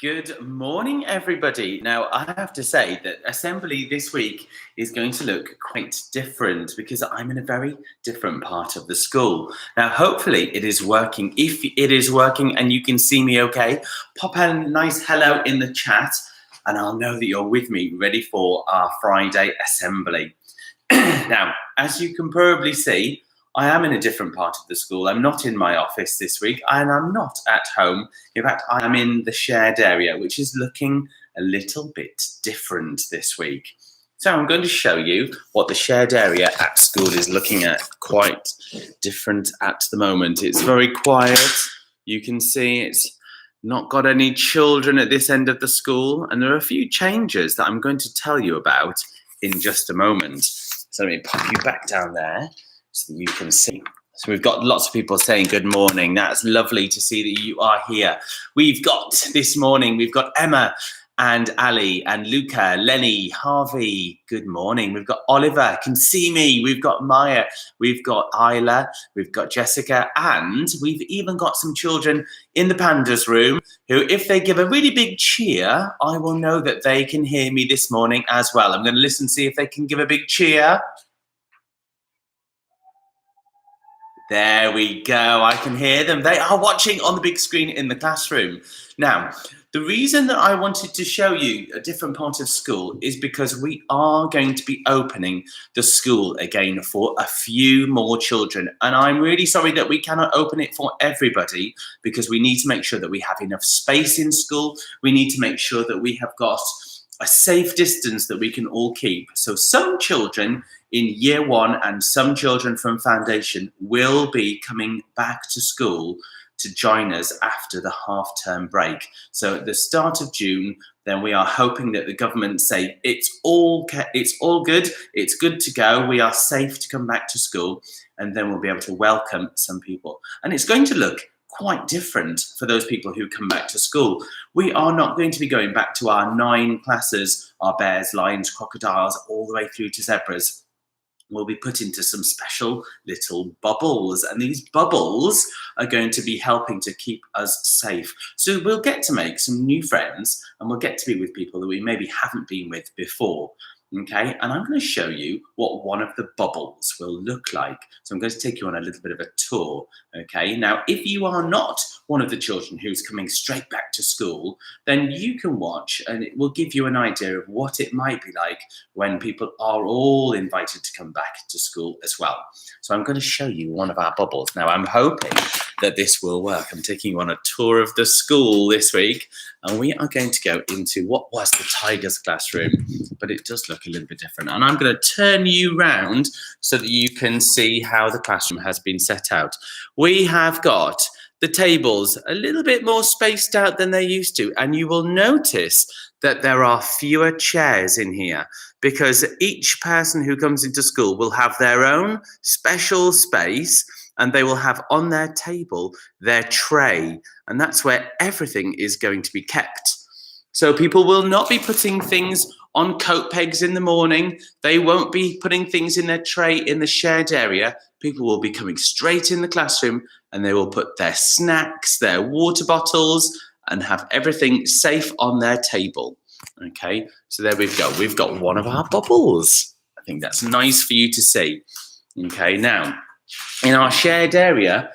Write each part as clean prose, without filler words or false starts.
Good morning, everybody. Now, I have to say that assembly this week is going to look quite different because I'm in a very different part of the school. Now, hopefully it is working. If it is working and you can see me okay, pop a nice hello in the chat and I'll know that you're with me, ready for our Friday assembly. Now, as you can probably see, I am in a different part of the school. I'm not in my office this week and I'm not at home. In fact, I'm in the shared area, which is looking a little bit different this week. So I'm going to show you what the shared area at school is looking at. Quite different at the moment. It's very quiet. You can see it's not got any children at this end of the school. And there are a few changes that I'm going to tell you about in just a moment. So let me pop you back down there so that you can see. So we've got lots of people saying good morning. That's lovely to see that you are here. We've got Emma and Ali and Luca, Lenny, Harvey. Good morning. We've got Oliver, can see me. We've got Maya. We've got Isla. We've got Jessica. And we've even got some children in the Pandas room who, if they give a really big cheer, I will know that they can hear me this morning as well. I'm going to listen, see if they can give a big cheer. There we go. I can hear them. They are watching on the big screen in the classroom. Now, the reason that I wanted to show you a different part of school is because we are going to be opening the school again for a few more children. And I'm really sorry that we cannot open it for everybody because we need to make sure that we have enough space in school. We need to make sure that we have got a safe distance that we can all keep. So some children in year one and some children from foundation will be coming back to school to join us after the half-term break. So at the start of June, then we are hoping that the government say it's all good, it's good to go, we are safe to come back to school, and then we'll be able to welcome some people. And it's going to look quite different for those people who come back to school. We are not going to be going back to our 9 classes, our bears, lions, crocodiles, all the way through to zebras. We'll be put into some special little bubbles, and these bubbles are going to be helping to keep us safe. So we'll get to make some new friends and we'll get to be with people that we maybe haven't been with before. Okay, and I'm going to show you what one of the bubbles will look like. So I'm going to take you on a little bit of a tour. Okay, now if you are not one of the children who's coming straight back to school, then you can watch and it will give you an idea of what it might be like when people are all invited to come back to school as well. So I'm going to show you one of our bubbles. Now I'm hoping that this will work. I'm taking you on a tour of the school this week and we are going to go into what was the Tigers classroom, but it does look a little bit different. And I'm going to turn you round so that you can see how the classroom has been set out. We have got the tables a little bit more spaced out than they used to, and you will notice that there are fewer chairs in here because each person who comes into school will have their own special space and they will have on their table their tray, and that's where everything is going to be kept. So people will not be putting things on coat pegs in the morning. They won't be putting things in their tray in the shared area. People will be coming straight in the classroom and they will put their snacks, their water bottles, and have everything safe on their table. Okay, so there we go. We've got one of our bubbles. I think that's nice for you to see. Okay, now, in our shared area,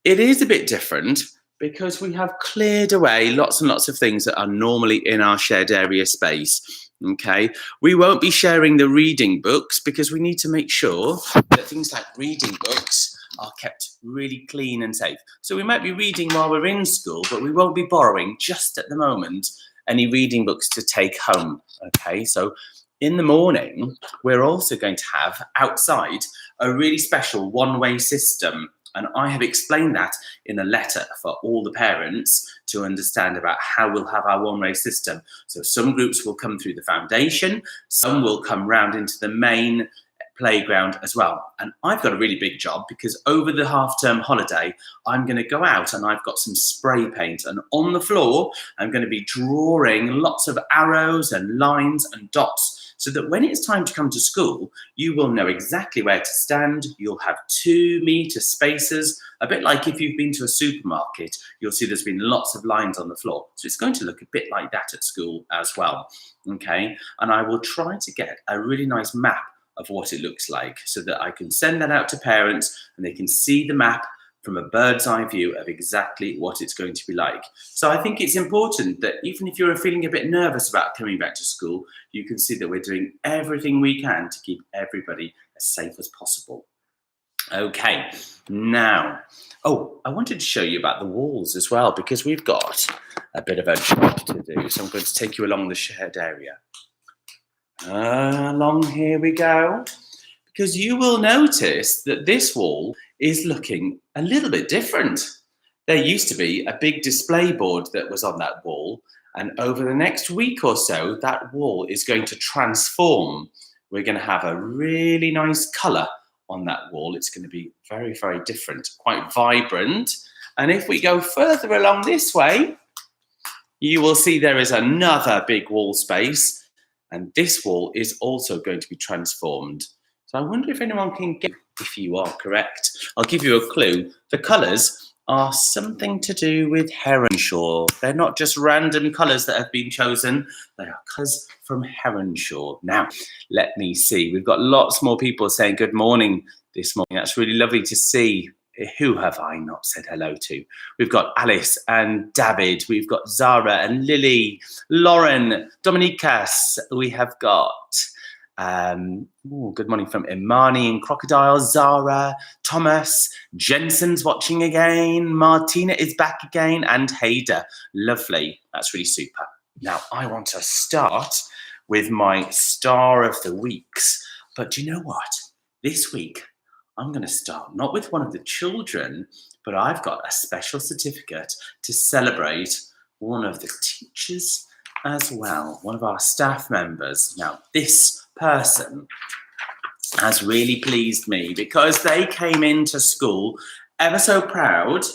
it is a bit different because we have cleared away lots and lots of things that are normally in our shared area space. Okay, we won't be sharing the reading books because we need to make sure that things like reading books are kept really clean and safe. So we might be reading while we're in school, but we won't be borrowing just at the moment any reading books to take home. Okay, so in the morning, we're also going to have outside a really special one-way system. And I have explained that in a letter for all the parents to understand about how we'll have our one-way system. So some groups will come through the foundation, some will come round into the main playground as well. And I've got a really big job because over the half-term holiday, I'm going to go out and I've got some spray paint. And on the floor, I'm going to be drawing lots of arrows and lines and dots so that when it's time to come to school, you will know exactly where to stand. You'll have 2-meter spaces, a bit like if you've been to a supermarket, you'll see there's been lots of lines on the floor. So it's going to look a bit like that at school as well, okay? And I will try to get a really nice map of what it looks like so that I can send that out to parents and they can see the map from a bird's eye view of exactly what it's going to be like. So I think it's important that even if you're feeling a bit nervous about coming back to school, you can see that we're doing everything we can to keep everybody as safe as possible. Okay, now, I wanted to show you about the walls as well, because we've got a bit of a job to do. So I'm going to take you along the shared area. Along here we go, because you will notice that this wall is looking a little bit different. There used to be a big display board that was on that wall, and over the next week or so, that wall is going to transform. We're going to have a really nice colour on that wall. It's going to be very, very different, quite vibrant. And if we go further along this way, you will see there is another big wall space. And this wall is also going to be transformed. So I wonder if anyone can get, if you are correct. I'll give you a clue. The colours are something to do with Heronshaw. They're not just random colours that have been chosen. They are colours from Heronshaw. Now, let me see. We've got lots more people saying good morning this morning. That's really lovely to see. Who have I not said hello to? We've got Alice and David. We've got Zara and Lily, Lauren, Dominikas. We have got, good morning from Imani and Crocodile, Zara, Thomas, Jensen's watching again, Martina is back again, and Hader. Lovely. That's really super. Now, I want to start with my star of the weeks. But do you know what? This week, I'm going to start not with one of the children, but I've got a special certificate to celebrate one of the teachers as well, one of our staff members. Now, this person has really pleased me because they came into school ever so proud,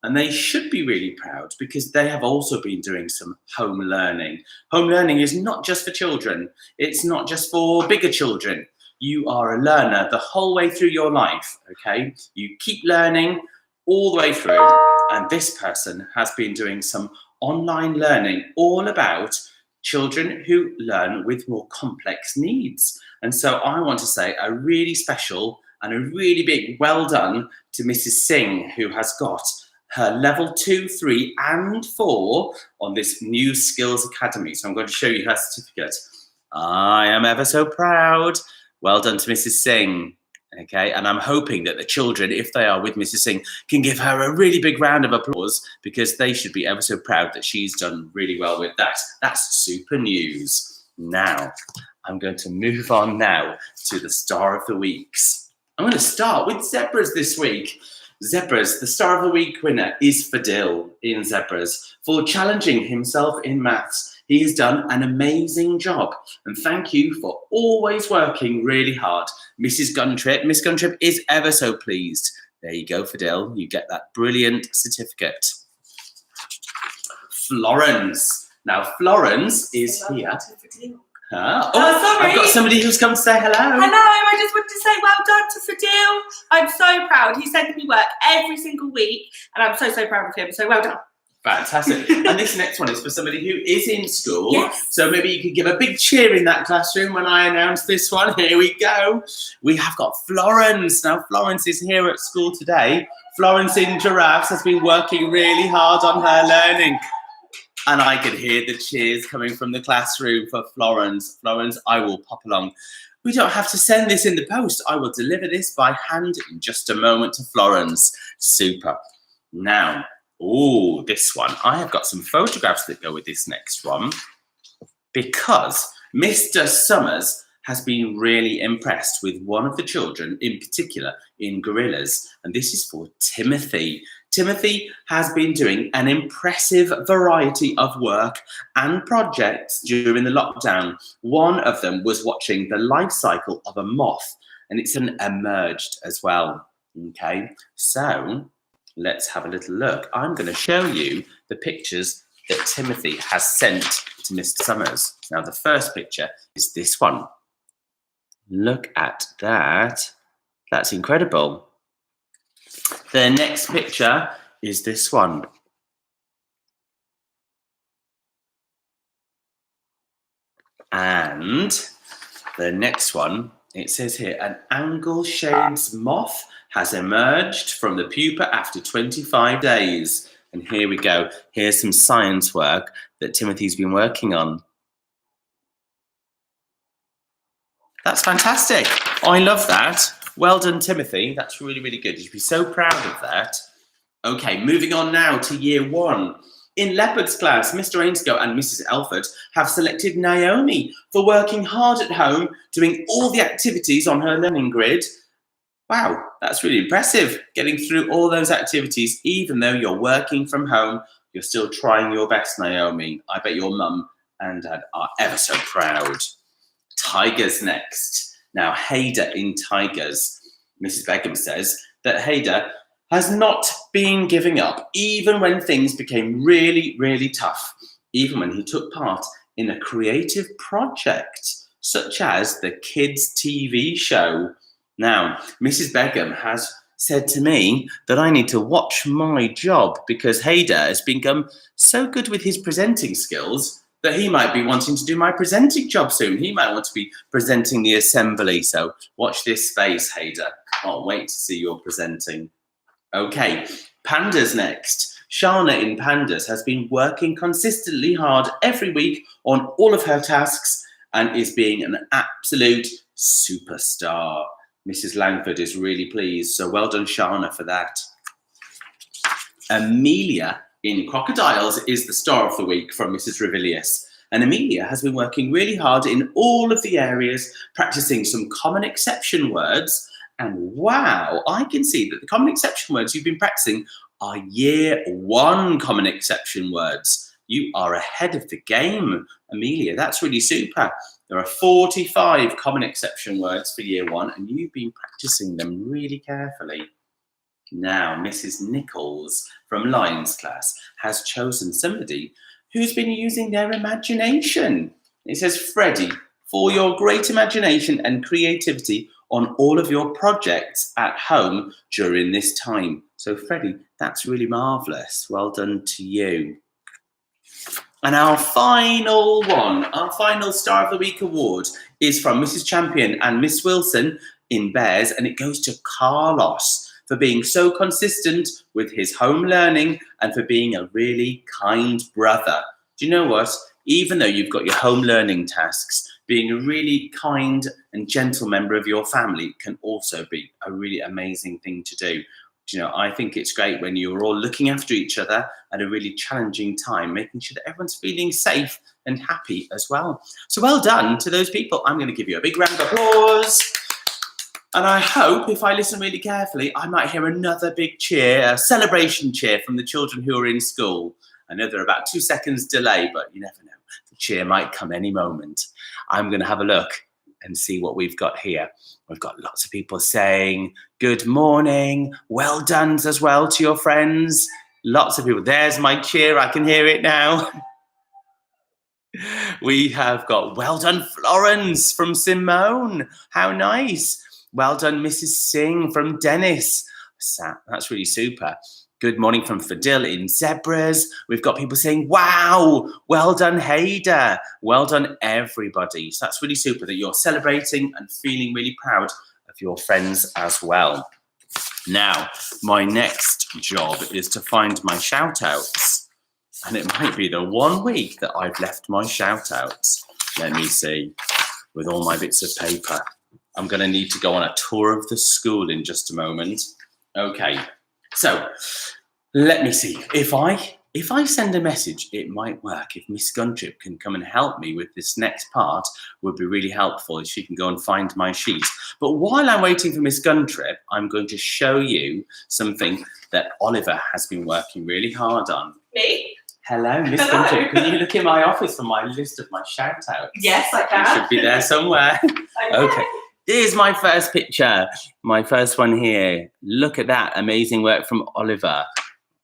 and they should be really proud because they have also been doing some home learning. Home learning is not just for children. It's not just for bigger children. You are a learner the whole way through your life, okay? You keep learning all the way through. And this person has been doing some online learning all about children who learn with more complex needs. And so I want to say a really special and a really big well done to Mrs. Singh, who has got her level 2, 3 and 4 on this New Skills Academy. So I'm going to show you her certificate. I am ever so proud. Well done to Mrs. Singh, okay? And I'm hoping that the children, if they are with Mrs. Singh, can give her a really big round of applause because they should be ever so proud that she's done really well with that. That's super news. Now, I'm going to move on now to the Star of the Weeks. I'm going to start with Zebras this week. Zebras, the Star of the Week winner is Fadil in Zebras for challenging himself in maths. He has done an amazing job, and thank you for always working really hard. Miss Guntrip is ever so pleased. There you go, Fidel. You get that brilliant certificate. Florence. Now, Florence is here. Sorry. I've got somebody who's come to say hello. Hello, I just want to say well done to Fadil. I'm so proud. He sends me work every single week, and I'm so proud of him. So well done. Fantastic. And this next one is for somebody who is in school. Yes. So maybe you could give a big cheer in that classroom when I announce this one. Here we go. We have got Florence. Now, Florence is here at school today. Florence in Giraffes has been working really hard on her learning. And I could hear the cheers coming from the classroom for Florence. Florence, I will pop along. We don't have to send this in the post. I will deliver this by hand in just a moment to Florence. Super. Now, this one. I have got some photographs that go with this next one because Mr. Summers has been really impressed with one of the children in particular in Gorillas, and this is for Timothy. Timothy has been doing an impressive variety of work and projects during the lockdown. One of them was watching the life cycle of a moth, and it's an emerged as well. Okay, so let's have a little look. I'm going to show you the pictures that Timothy has sent to Mr. Summers. Now, the first picture is this one. Look at that. That's incredible. The next picture is this one. And the next one, it says here, an angle-shades moth has emerged from the pupa after 25 days. And here we go. Here's some science work that Timothy's been working on. That's fantastic. I love that. Well done, Timothy. That's really, really good. You should be so proud of that. Okay, moving on now to year 1. In Leopard's class, Mr. Ainscough and Mrs. Elford have selected Naomi for working hard at home, doing all the activities on her learning grid. Wow, that's really impressive. Getting through all those activities, even though you're working from home, you're still trying your best, Naomi. I bet your mum and dad are ever so proud. Tigers next. Now, Hader in Tigers. Mrs. Beckham says that Hader has not been giving up, even when things became really, really tough, even when he took part in a creative project, such as the kids' TV show. Now, Mrs. Beckham has said to me that I need to watch my job because Hader has become so good with his presenting skills that he might be wanting to do my presenting job soon. He might want to be presenting the assembly. So watch this space, Hader. Can't wait to see your presenting. Okay, Pandas next. Shana in Pandas has been working consistently hard every week on all of her tasks and is being an absolute superstar. Mrs. Langford is really pleased, so well done, Shana, for that. Amelia in Crocodiles is the star of the week from Mrs. Revilius. And Amelia has been working really hard in all of the areas, practicing some common exception words. And wow, I can see that the common exception words you've been practicing are year 1 common exception words. You are ahead of the game, Amelia. That's really super. There are 45 common exception words for year 1, and you've been practicing them really carefully. Now, Mrs. Nichols from Lyons class has chosen somebody who's been using their imagination. It says, Freddie, for your great imagination and creativity on all of your projects at home during this time. So, Freddie, that's really marvellous. Well done to you. And our final one, our final Star of the Week award is from Mrs. Champion and Miss Wilson in Bears, and it goes to Carlos for being so consistent with his home learning and for being a really kind brother. Do you know what? Even though you've got your home learning tasks, being a really kind and gentle member of your family can also be a really amazing thing to do. You know, I think it's great when you're all looking after each other at a really challenging time, making sure that everyone's feeling safe and happy as well. So well done to those people. I'm going to give you a big round of applause. And I hope, if I listen really carefully, I might hear another big cheer, a celebration cheer from the children who are in school. I know they're about 2 seconds delay, but you never know. The cheer might come any moment. I'm going to have a look and see what we've got here. We've got lots of people saying good morning, well done as well to your friends. Lots of people. There's my cheer. I can hear it now. We have got well done, Florence from Simone. How nice. Well done, Mrs. Singh from Dennis. That's really super. Good morning from Fadil in Zebras. We've got people saying, wow, well done, Hader. Well done, everybody. So that's really super that you're celebrating and feeling really proud of your friends as well. Now, my next job is to find my shout-outs. And it might be the 1 week that I've left my shout-outs. Let me see, with all my bits of paper. I'm going to need to go on a tour of the school in just a moment. Okay. So, let me see. If I send a message, it might work. If Miss Guntrip can come and help me with this next part, would be really helpful. She can go and find my sheet. But while I'm waiting for Miss Guntrip, I'm going to show you something that Oliver has been working really hard on. Me? Hello, Miss Guntrip. Can you look in my office for my list of my shout-outs? Yes, I can. It should be there somewhere. Okay. Here's my first picture, my first one here. Look at that, amazing work from Oliver.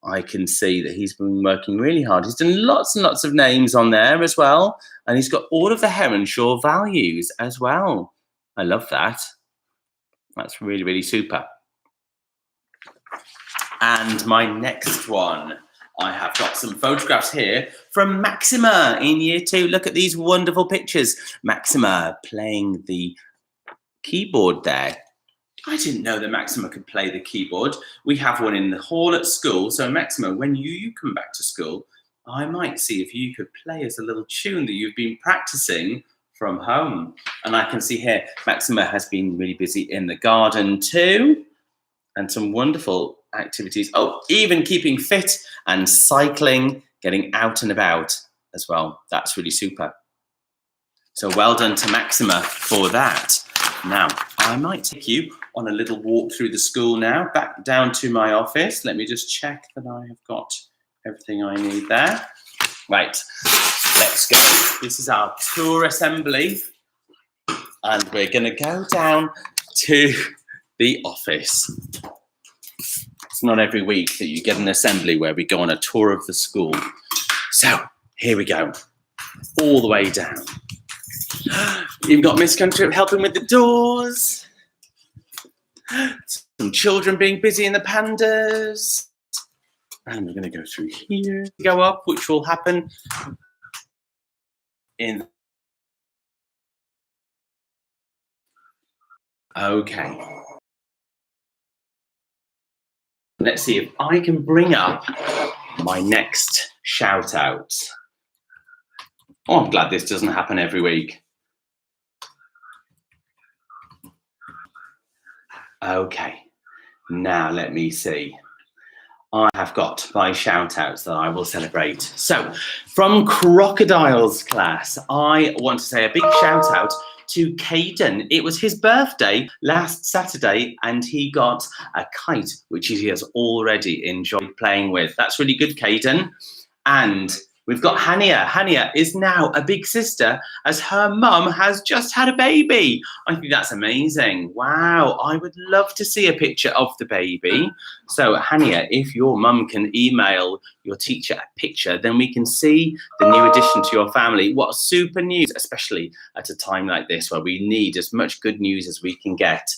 I can see that he's been working really hard. He's done lots and lots of names on there as well. And he's got all of the Heronshaw values as well. I love that. That's really, really super. And my next one, I have got some photographs here from Maxima in year 2. Look at these wonderful pictures. Maxima playing the keyboard there. I didn't know that Maxima could play the keyboard. We have one in the hall at school. So Maxima, when you come back to school, I might see if you could play us a little tune that you've been practicing from home. And I can see here, Maxima has been really busy in the garden too. And some wonderful activities. Oh, even keeping fit and cycling, getting out and about as well. That's really super. So well done to Maxima for that. Now, I might take you on a little walk through the school now, back down to my office. Let me just check that I have got everything I need there. Right, let's go. This is our tour assembly. And we're going to go down to the office. It's not every week that you get an assembly where we go on a tour of the school. So, here we go. All the way down. You've got Miss Country helping with the doors. Some children being busy in the pandas. And we're going to go through here, go up, which will happen in. Okay. Let's see if I can bring up my next shout out. Oh, I'm glad this doesn't happen every week. Okay, now let me see. I have got my shout outs that I will celebrate. So, from Crocodile's class, I want to say a big shout out to Caden. It was his birthday last Saturday and he got a kite, which he has already enjoyed playing with. That's really good, Caden. And we've got Hania. Hania is now a big sister as her mum has just had a baby. I think that's amazing. Wow, I would love to see a picture of the baby. So Hania, if your mum can email your teacher a picture, then we can see the new addition to your family. What super news, especially at a time like this where we need as much good news as we can get.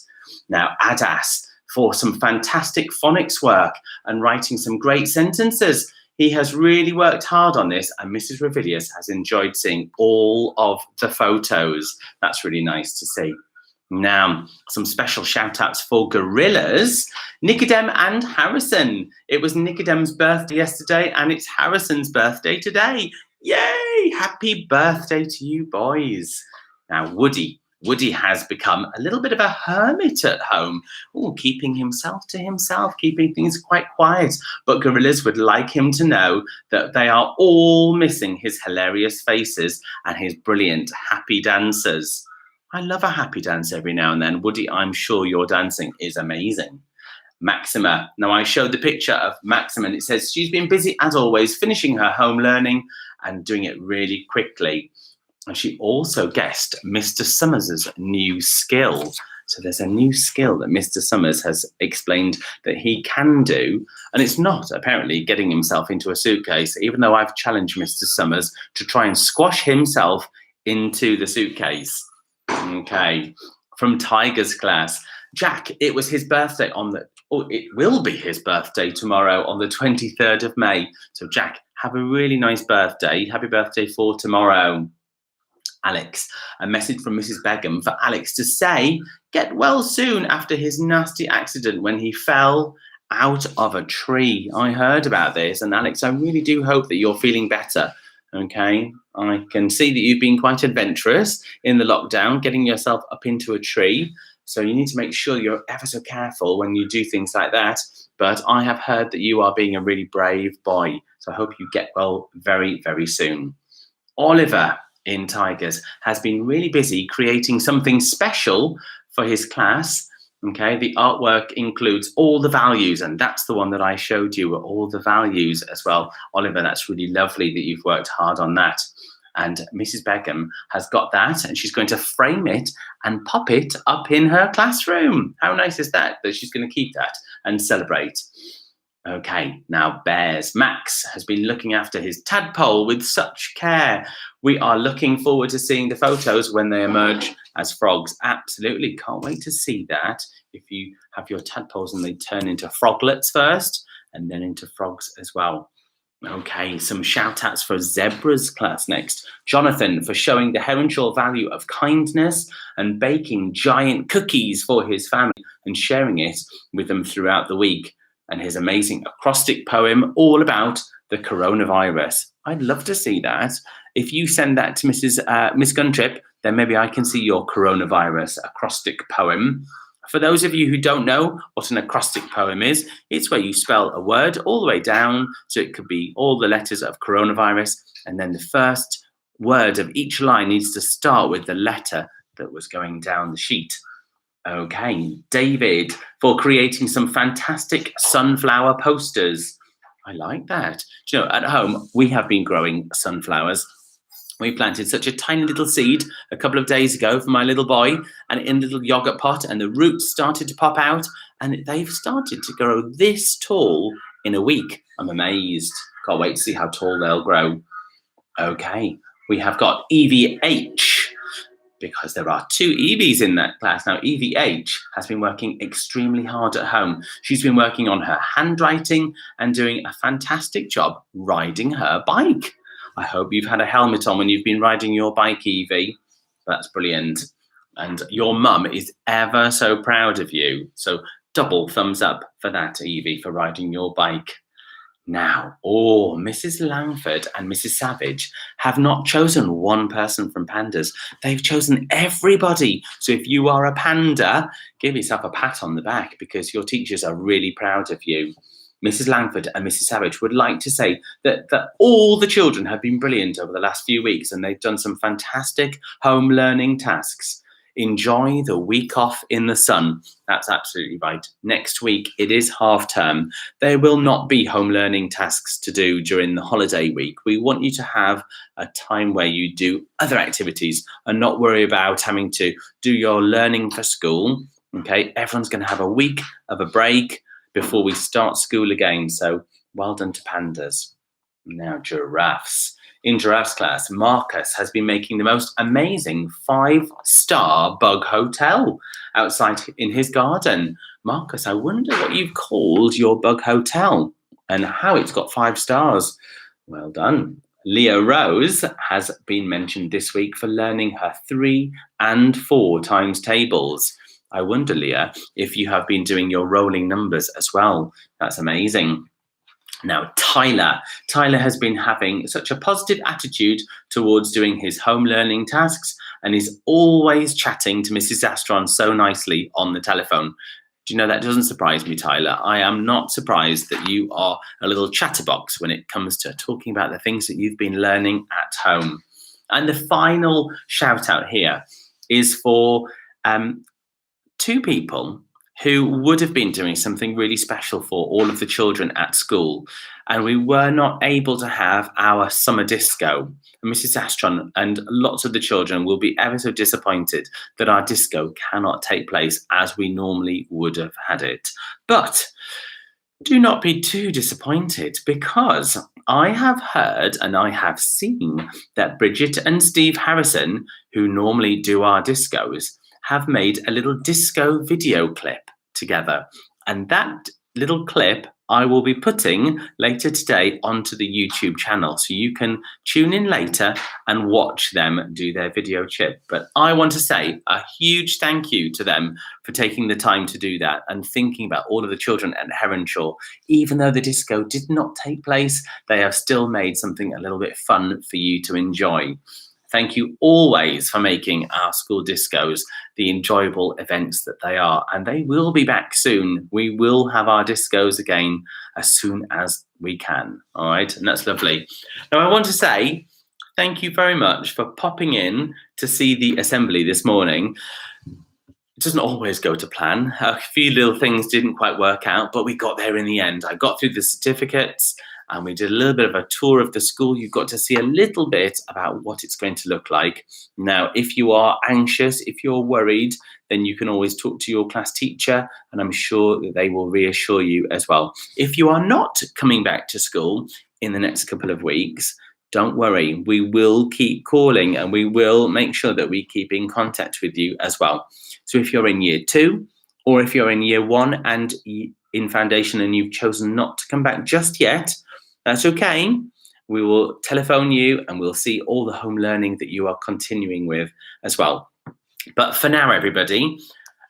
Now, Adas, for some fantastic phonics work and writing some great sentences. He has really worked hard on this, and Mrs. Revilius has enjoyed seeing all of the photos. That's really nice to see. Now, some special shout outs for gorillas, Nicodem and Harrison. It was Nicodem's birthday yesterday, and it's Harrison's birthday today. Yay! Happy birthday to you boys. Now, Woody. Woody has become a little bit of a hermit at home, keeping himself to himself, keeping things quite quiet. But gorillas would like him to know that they are all missing his hilarious faces and his brilliant happy dancers. I love a happy dance every now and then. Woody, I'm sure your dancing is amazing. Maxima. Now, I showed the picture of Maxima, and it says she's been busy, as always, finishing her home learning and doing it really quickly. And she also guessed Mr. Summers' new skill. So there's a new skill that Mr. Summers has explained that he can do. And it's not apparently getting himself into a suitcase, even though I've challenged Mr. Summers to try and squash himself into the suitcase. Okay, from Tiger's class. Jack, it was his birthday it will be his birthday tomorrow on the 23rd of May. So Jack, have a really nice birthday. Happy birthday for tomorrow. Alex, a message from Mrs. Begum for Alex to say, get well soon after his nasty accident when he fell out of a tree. I heard about this, and Alex, I really do hope that you're feeling better, okay? I can see that you've been quite adventurous in the lockdown, getting yourself up into a tree, so you need to make sure you're ever so careful when you do things like that, but I have heard that you are being a really brave boy, so I hope you get well very, very soon. Oliver, in Tigers, has been really busy creating something special for his class. Okay, the artwork includes all the values, and that's the one that I showed you, all the values as well. Oliver, that's really lovely that you've worked hard on that. And Mrs. Beckham has got that, and she's going to frame it and pop it up in her classroom. How nice is that, that she's going to keep that and celebrate? Okay, now bears. Max has been looking after his tadpole with such care. We are looking forward to seeing the photos when they emerge as frogs. Absolutely, can't wait to see that. If you have your tadpoles and they turn into froglets first and then into frogs as well. Okay, some shout outs for zebras class next. Jonathan for showing the Heronshaw value of kindness and baking giant cookies for his family and sharing it with them throughout the week. And his amazing acrostic poem all about the coronavirus. I'd love to see that. If you send that to Miss Guntrip, then maybe I can see your coronavirus acrostic poem. For those of you who don't know what an acrostic poem is, it's where you spell a word all the way down. So it could be all the letters of coronavirus, and then the first word of each line needs to start with the letter that was going down the sheet. Okay, David for creating some fantastic sunflower posters. I like that. Do you know, at home, we have been growing sunflowers. We planted such a tiny little seed a couple of days ago for my little boy and in a little yogurt pot, and the roots started to pop out and they've started to grow this tall in a week. I'm amazed. Can't wait to see how tall they'll grow. Okay, we have got EVH because there are two Evie's in that class. Now, EVH has been working extremely hard at home. She's been working on her handwriting and doing a fantastic job riding her bike. I hope you've had a helmet on when you've been riding your bike, Evie. That's brilliant. And your mum is ever so proud of you. So double thumbs up for that, Evie, for riding your bike. Now, Mrs. Langford and Mrs. Savage have not chosen one person from pandas. They've chosen everybody. So if you are a panda, give yourself a pat on the back because your teachers are really proud of you. Mrs. Langford and Mrs. Savage would like to say that all the children have been brilliant over the last few weeks and they've done some fantastic home learning tasks. Enjoy the week off in the sun. That's absolutely right. Next week, it is half term. There will not be home learning tasks to do during the holiday week. We want you to have a time where you do other activities and not worry about having to do your learning for school. Okay, everyone's going to have a week of a break before we start school again. So well done to pandas. Now giraffes. In giraffes class, Marcus has been making the most amazing 5-star bug hotel outside in his garden. Marcus, I wonder what you've called your bug hotel and how it's got 5 stars. Well done. Leah Rose has been mentioned this week for learning her 3 and 4 times tables. I wonder, Leah, if you have been doing your rolling numbers as well. That's amazing. Now, Tyler has been having such a positive attitude towards doing his home learning tasks and is always chatting to Mrs. Astron so nicely on the telephone. Do you know, that doesn't surprise me, Tyler. I am not surprised that you are a little chatterbox when it comes to talking about the things that you've been learning at home. And the final shout out here is for 2 people who would have been doing something really special for all of the children at school. And we were not able to have our summer disco. And Mrs. Astron and lots of the children will be ever so disappointed that our disco cannot take place as we normally would have had it. But do not be too disappointed, because I have heard and I have seen that Bridget and Steve Harrison, who normally do our discos, have made a little disco video clip together. And that little clip I will be putting later today onto the YouTube channel. So you can tune in later and watch them do their video clip. But I want to say a huge thank you to them for taking the time to do that and thinking about all of the children at Heronshaw. Even though the disco did not take place, they have still made something a little bit fun for you to enjoy. Thank you always for making our school discos the enjoyable events that they are. And they will be back soon. We will have our discos again as soon as we can. All right, and that's lovely. Now, I want to say thank you very much for popping in to see the assembly this morning. It doesn't always go to plan. A few little things didn't quite work out, but we got there in the end. I got through the certificates and we did a little bit of a tour of the school. You got to see a little bit about what it's going to look like. Now, if you are anxious, if you're worried, then you can always talk to your class teacher, and I'm sure that they will reassure you as well. If you are not coming back to school in the next couple of weeks, don't worry, we will keep calling and we will make sure that we keep in contact with you as well. So if you're in year 2, or if you're in year 1 and in foundation and you've chosen not to come back just yet, that's okay. We will telephone you and we'll see all the home learning that you are continuing with as well. But for now, everybody,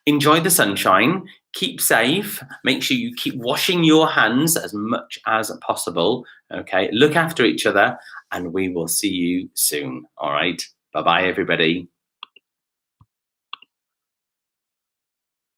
enjoy the sunshine, keep safe, make sure you keep washing your hands as much as possible, okay? Look after each other, and we will see you soon, all right? Bye-bye, everybody.